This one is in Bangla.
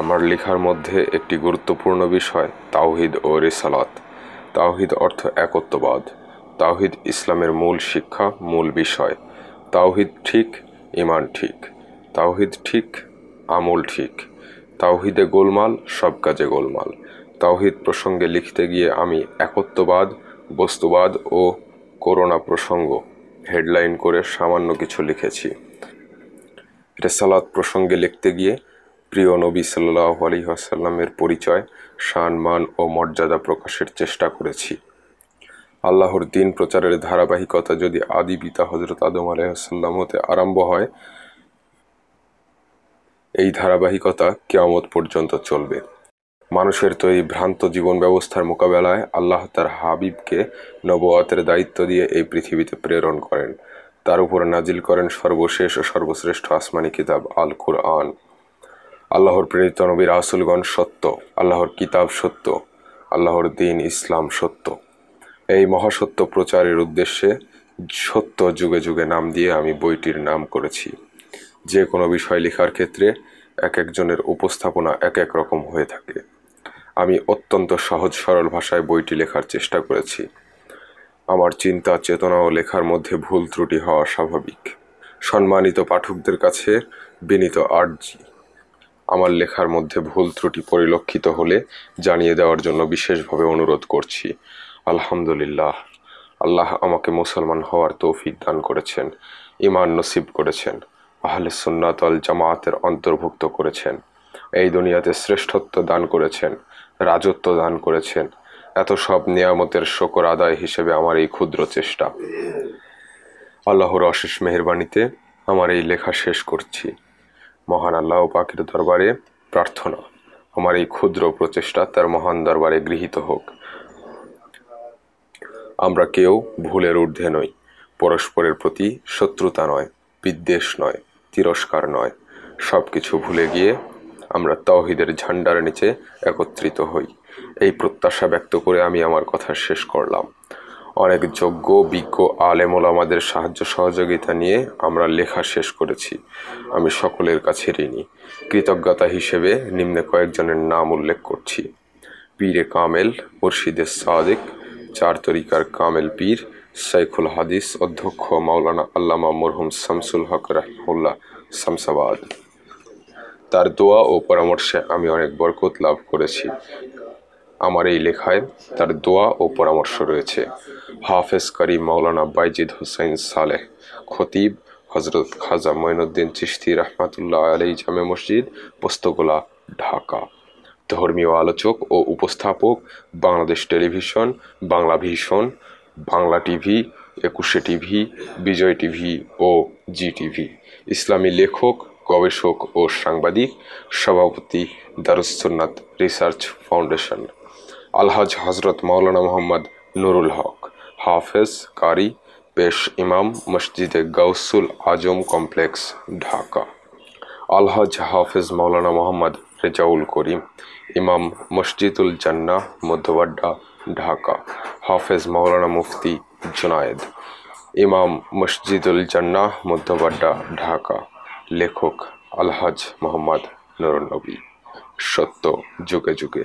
আমার লেখার মধ্যে একটি গুরুত্বপূর্ণ বিষয় তাওহীদ ও রিসালাত। তাওহীদ অর্থ একত্ববাদ। তাওহীদ ইসলামের মূল শিক্ষা, মূল বিষয়। তাওহীদ ঠিক, ঈমান ঠিক। তাওহীদ ঠিক, আমল ঠিক। তাওহীদে গোলমাল, সব কাজে গোলমাল। তাওহীদ প্রসঙ্গে লিখতে গিয়ে আমি একত্ববাদ, বস্তুবাদ ও করোনা প্রসঙ্গ হেডলাইন করে সামান্য কিছু লিখেছি। রিসালাত প্রসঙ্গে লিখতে গিয়ে প্রিয় নবী সাল্লাল্লাহু আলাইহি ওয়াসাল্লামের পরিচয়, শান, মান ও মর্যাদা প্রকাশের চেষ্টা করেছি। আল্লাহর দ্বীন প্রচারের ধারাবাহিকতা যদি আদি পিতা হযরত আদম আলাইহিসসালাম হতে আরম্ভ হয়, এই ধারাবাহিকতা কিয়ামত পর্যন্ত চলবে। মানুষের তৈরি ভ্রান্ত জীবন ব্যবস্থার মোকাবেলায় আল্লাহ তার হাবিবকে নবুয়তের দায়িত্ব দিয়ে এই পৃথিবীতে প্রেরণ করেন। তার উপর নাজিল করেন সর্বশেষ ও সর্বশ্রেষ্ঠ আসমানি কিতাব আল কুরআন। আল্লাহর প্রেরিত নবী রাসূলগণ সত্য, আল্লাহর কিতাব সত্য, আল্লাহর দ্বীন ইসলাম সত্য। এই মহাসত্য প্রচারের উদ্দেশ্যে সত্য যুগে যুগে নাম দিয়ে আমি বইটির নাম করেছি। যে কোনো বিষয় লেখার ক্ষেত্রে এক একজনের উপস্থাপনা এক এক রকম হয়ে থাকে। আমি অত্যন্ত সহজ সরল ভাষায় বইটি লেখার চেষ্টা করেছি। আমার চিন্তা, চেতনা ও লেখার মধ্যে ভুল ত্রুটি হওয়া স্বাভাবিক। সম্মানিত পাঠকদের কাছে বিনীত আর্জি, আমার লেখার মধ্যে ভুল ত্রুটি পরিলক্ষিত হলে জানিয়ে দেওয়ার জন্য বিশেষভাবে অনুরোধ করছি। আলহামদুলিল্লাহ, আল্লাহ আমাকে মুসলমান হওয়ার তৌফিক দান করেছেন, ঈমান নসিব করেছেন, আহলে সুন্নাত ওয়াল জামায়াতের অন্তর্ভুক্ত করেছেন, এই দুনিয়াতে শ্রেষ্ঠত্ব দান করেছেন, রাজত্ব দান করেছেন। এত সব নিয়ামতের শুকর আদায় হিসেবে আমার এই ক্ষুদ্র চেষ্টা। আল্লাহর অশেষ মেহেরবানিতে আমার এই লেখা শেষ করছি। মহান আল্লাহ পাকের দরবারে প্রার্থনা, আমার এই ক্ষুদ্র প্রচেষ্টা তার মহান দরবারে গৃহীত হোক। আমরা কেউ ভুলের ঊর্ধ্বে নই। পরস্পরের প্রতি শত্রুতা নয়, বিদ্বেষ নয়, তিরস্কার নয়। সব কিছু ভুলে গিয়ে আমরা তাওহীদের ঝান্ডার নিচে একত্রিত হই। এই প্রত্যাশা ব্যক্ত করে আমি আমার কথা শেষ করলাম। অনেক যোগ্য বিজ্ঞ আলেম ওলামাদের সাহায্য সহযোগিতা নিয়ে আমরা লেখা শেষ করেছি। আমি সকলের কাছে ঋণী। কৃতজ্ঞতা হিসেবে নিম্নে কয়েকজনের নাম উল্লেখ করছি: পীরে কামেল, মুর্শিদে সাদিক, চার তরিকার কামেল পীর, শাইখুল হাদিস অধ্যক্ষ মাওলানা আল্লামা মরহুম শামসুল হক রাহিমাহুল্লাহ শামসাবাদ। তার দোয়া ও পরামর্শে আমি অনেক বরকত লাভ করেছি। আমার এই লেখায় তার দোয়া ও পরামর্শ রয়েছে। হাফেজ কারি মাওলানা বাইজিদ হুসাইন সালেহ, খতিব হজরত খাজা মঈনুদ্দিন চিশতি রহমাতুল্লাহ আলাইহি জামে মসজিদ, পোস্তগোলা, ঢাকা। ধর্মীয় আলোচক ও উপস্থাপক Bangladesh television, Bangla vision, Bangla TV, 21 TV, Bijoy TV ও জি টিভি। ইসলামী লেখক, গবেষক ও সাংবাদিক, সভাপতি দারুস সুন্নাত রিসার্চ ফাউন্ডেশন। আলহাজ হজরত মাওলানা মোহাম্মদ নুরুল হক, হাফেজ কারি, পেশ ইমাম, মসজিদে গাউসুল আজম কমপ্লেক্স, ঢাকা। আলহাজ হাফেজ মাওলানা মোহাম্মদ রেজাউল করিম, ইমাম, মসজিদুল জান্নাহ, মধ্যবাড্ডা, ঢাকা। হাফেজ মাওলানা মুফতি জুনায়েদ, ইমাম, মসজিদুল জান্নাহ, মধ্যবাড্ডা, ঢাকা। লেখক আলহাজ মোহাম্মদ নুরুন নবী। সত্য যুগে যুগে।